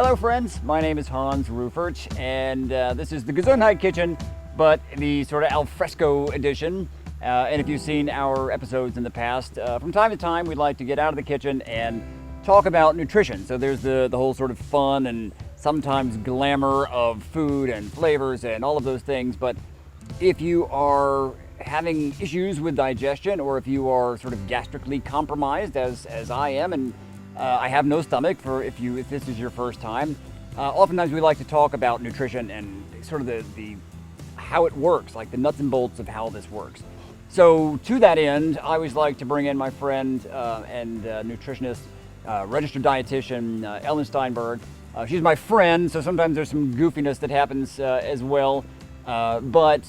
Hello friends, my name is Hans Rueffert, and this is the Gesundheit Kitchen, but the sort of al fresco edition. And if you've seen our episodes in the past, from time to time we'd like to get out of the kitchen and talk about nutrition. So there's the whole sort of fun and sometimes glamour of food and flavors and all of those things. But if you are having issues with digestion, or if you are sort of gastrically compromised, as I am, and I have no stomach for if this is your first time, oftentimes we like to talk about nutrition and sort of the how it works, like the nuts and bolts of how this works. So to that end, I always like to bring in my friend and nutritionist, registered dietitian, Ellen Steinberg. She's my friend, so sometimes there's some goofiness that happens as well. But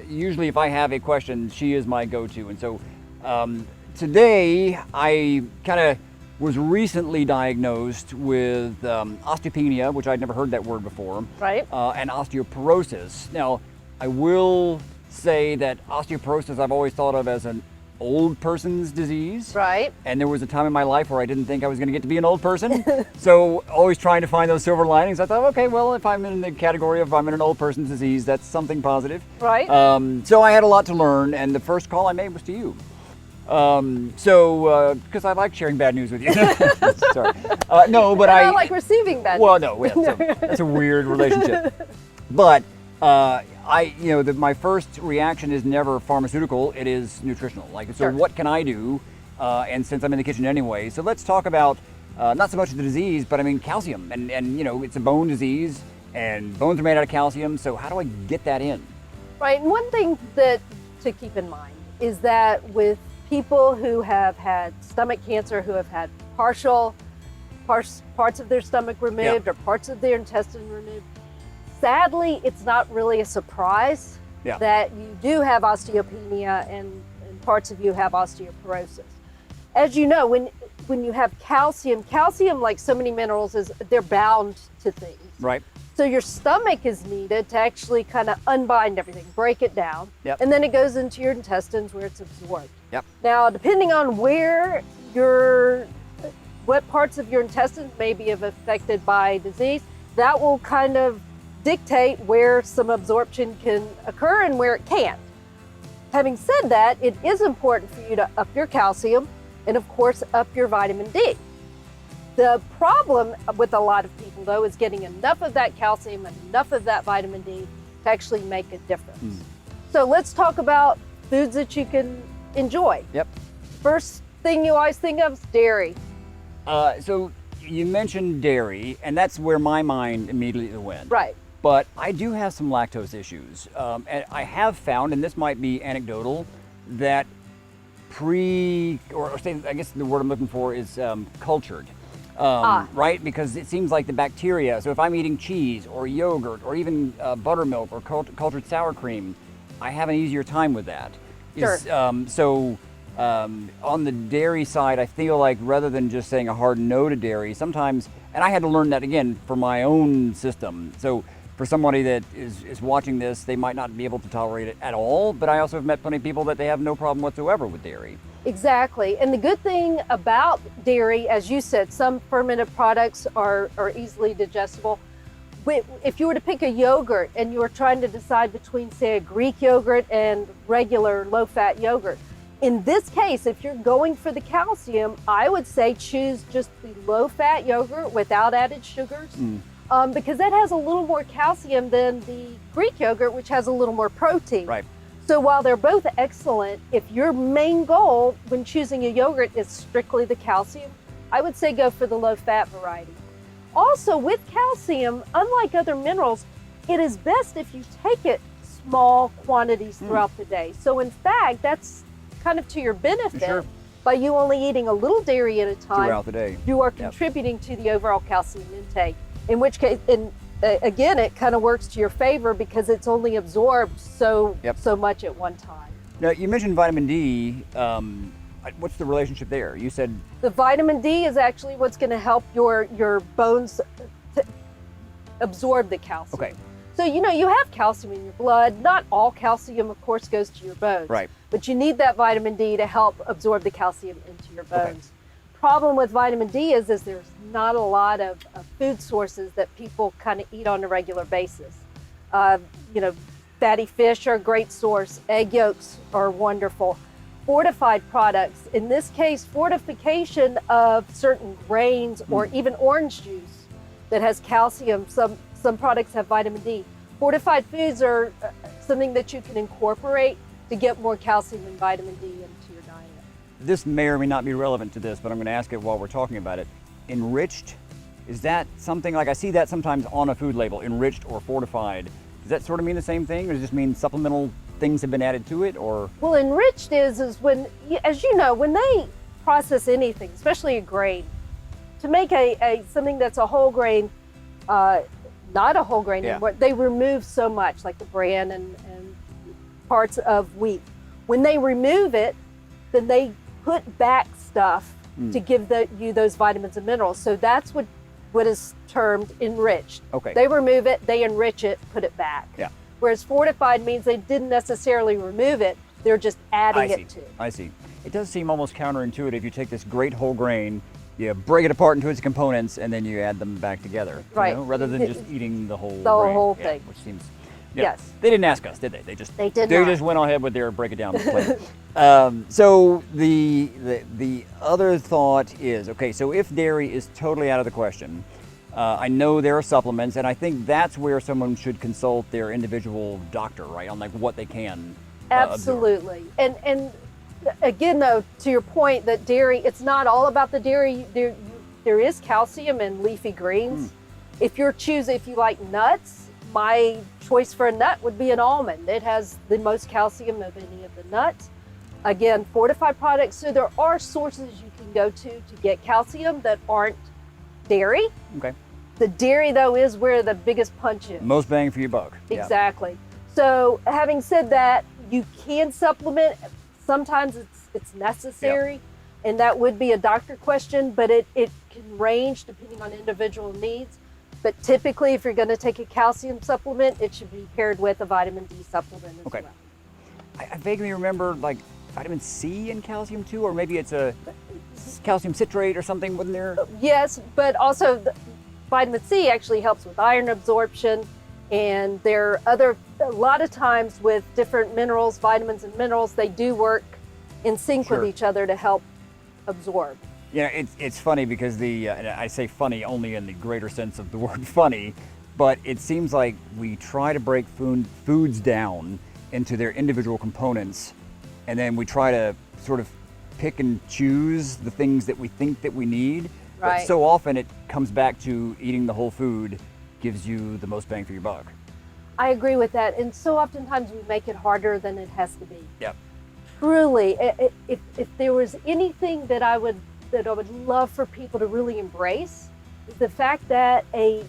usually if I have a question, she is my go-to. And so today I kind of was recently diagnosed with osteopenia, which I'd never heard that word before. Right. And osteoporosis. Now, I will say that osteoporosis I've always thought of as an old person's disease. Right. And there was a time in my life where I didn't think I was going to get to be an old person. So always trying to find those silver linings. I thought, okay, well, if I'm in the category of I'm in an old person's disease, that's something positive. Right. So I had a lot to learn, and the first call I made was to you. Because I like sharing bad news with you. Sorry. No, but I like receiving bad news. Well, no, that's a weird relationship. But my first reaction is never pharmaceutical, it is nutritional. So Sure. What can I do? And since I'm in the kitchen anyway, so let's talk about not so much the disease, but I mean calcium. And it's a bone disease, and bones are made out of calcium, so how do I get that in? Right, and one thing that to keep in mind is that with people who have had stomach cancer, who have had parts of their stomach removed, Yeah. or parts of their intestine removed, sadly, it's not really a surprise Yeah. that you do have osteopenia and parts of you have osteoporosis. As you know, when you have calcium, like so many minerals, they're bound to things. Right. So your stomach is needed to actually kind of unbind everything, break it down, Yep. and then it goes into your intestines where it's absorbed. Yep. Now, depending on what parts of your intestines may be affected by disease, that will kind of dictate where some absorption can occur and where it can't. Having said that, it is important for you to up your calcium and, of course, up your vitamin D. The problem with a lot of people, though, is getting enough of that calcium and enough of that vitamin D to actually make a difference. So let's talk about foods that you can enjoy. Yep. First thing you always think of is dairy. So you mentioned dairy, and that's where my mind immediately went. Right. But I do have some lactose issues. And I have found, and this might be anecdotal, that I guess the word I'm looking for is cultured. Right? Because it seems like the bacteria, so if I'm eating cheese or yogurt or even buttermilk or cultured sour cream, I have an easier time with that. Sure. On the dairy side, I feel like rather than just saying a hard no to dairy, sometimes, and I had to learn that again for my own system. So for somebody that is watching this, they might not be able to tolerate it at all, but I also have met plenty of people that they have no problem whatsoever with dairy. Exactly. And the good thing about dairy, as you said, some fermented products are easily digestible. If you were to pick a yogurt and you were trying to decide between, say, a Greek yogurt and regular low-fat yogurt, in this case, if you're going for the calcium, I would say choose just the low-fat yogurt without added sugars, because that has a little more calcium than the Greek yogurt, which has a little more protein. Right. So while they're both excellent, if your main goal when choosing a yogurt is strictly the calcium, I would say go for the low-fat variety. Also, with calcium, unlike other minerals, it is best if you take it small quantities throughout the day. So in fact, that's kind of to your benefit. Sure. By you only eating a little dairy at a time, Throughout the day. you are contributing to the overall calcium intake. In which case, again, it kind of works to your favor because it's only absorbed so much at one time. Now, you mentioned vitamin D. What's the relationship there? You said the vitamin D is actually what's going to help your bones absorb the calcium. Okay. So, you have calcium in your blood. Not all calcium, of course, goes to your bones. Right. But you need that vitamin D to help absorb the calcium into your bones. problem with vitamin D is there's not a lot of food sources that people kind of eat on a regular basis. You know, fatty fish are a great source. Egg yolks are wonderful. Fortified products, in this case, fortification of certain grains or even orange juice that has calcium. Some products have vitamin D. Fortified foods are something that you can incorporate to get more calcium and vitamin D into your diet. This may or may not be relevant to this, but I'm going to ask it while we're talking about it. Enriched, is that something, like I see that sometimes on a food label, enriched or fortified. Does that sort of mean the same thing, or does it just mean supplemental things have been added to it, or? Well, enriched is when, as you know, when they process anything, especially a grain, to make a something that's a whole grain, not a whole grain anymore, they remove so much, like the bran and parts of wheat. When they remove it, then they put back stuff to give you those vitamins and minerals. So that's what is termed enriched. Okay. They remove it, they enrich it, put it back. Yeah. Whereas fortified means they didn't necessarily remove it, they're just adding it to. I see. It does seem almost counterintuitive. You take this great whole grain, you break it apart into its components, and then you add them back together. Right. You know, rather than just eating the whole the whole grain. thing. Which seems. Yes. They didn't ask us, did they? They just went ahead with their break it down plan. So the other thought is, okay, so if dairy is totally out of the question, I know there are supplements, and I think that's where someone should consult their individual doctor, right, on like what they can Absolutely. absorb. And again, though, to your point that dairy, it's not all about the dairy. There is calcium in leafy greens. If you like nuts, my choice for a nut would be an almond. It has the most calcium of any of the nuts. Again, fortified products. So there are sources you can go to get calcium that aren't dairy. Okay. The dairy, though, is where the biggest punch is. Most bang for your buck. Exactly. So having said that, you can supplement. Sometimes it's necessary, and that would be a doctor question, but it can range depending on individual needs. But typically, if you're going to take a calcium supplement, it should be paired with a vitamin D supplement as well. I vaguely remember like vitamin C and calcium too, or maybe it's a calcium citrate or something, wasn't there? Yes, but also vitamin C actually helps with iron absorption, and there are a lot of times with different minerals, vitamins and minerals, they do work in sync with each other to help absorb. Yeah, it's funny because and I say funny only in the greater sense of the word funny, but it seems like we try to break foods down into their individual components, and then we try to sort of pick and choose the things that we think that we need. Right. But so often it comes back to eating the whole food gives you the most bang for your buck. I agree with that, and so oftentimes we make it harder than it has to be. Yep. Truly, if there was anything that I would love for people to really embrace, is the fact that a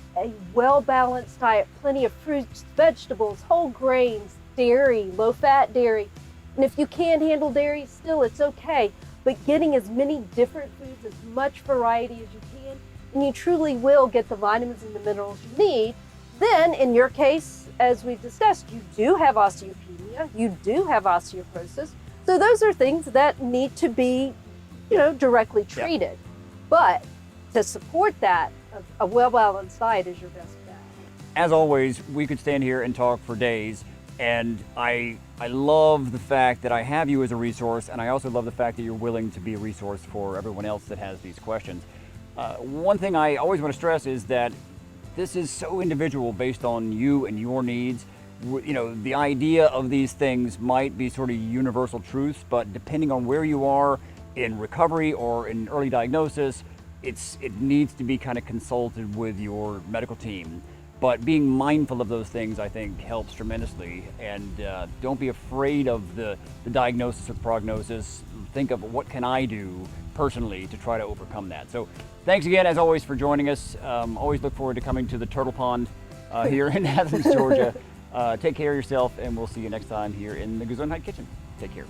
well-balanced diet, plenty of fruits, vegetables, whole grains, dairy, low-fat dairy, and if you can't handle dairy, still it's okay, but getting as many different foods, as much variety as you can, and you truly will get the vitamins and the minerals you need. Then, in your case, as we've discussed, you do have osteopenia, you do have osteoporosis, so those are things that need to be directly treated. But to support that, a well-balanced diet is your best bet. As always, we could stand here and talk for days, and I love the fact that I have you as a resource, and I also love the fact that you're willing to be a resource for everyone else that has these questions. One thing I always want to stress is that this is so individual based on you and your needs. The idea of these things might be sort of universal truths, but depending on where you are in recovery or in early diagnosis, it needs to be kind of consulted with your medical team. But being mindful of those things, I think, helps tremendously. And don't be afraid of the diagnosis or prognosis. Think of what can I do personally to try to overcome that. So thanks again, as always, for joining us. Always look forward to coming to the Turtle Pond here in Athens, Georgia. Take care of yourself, and we'll see you next time here in the Gesundheit Kitchen. Take care.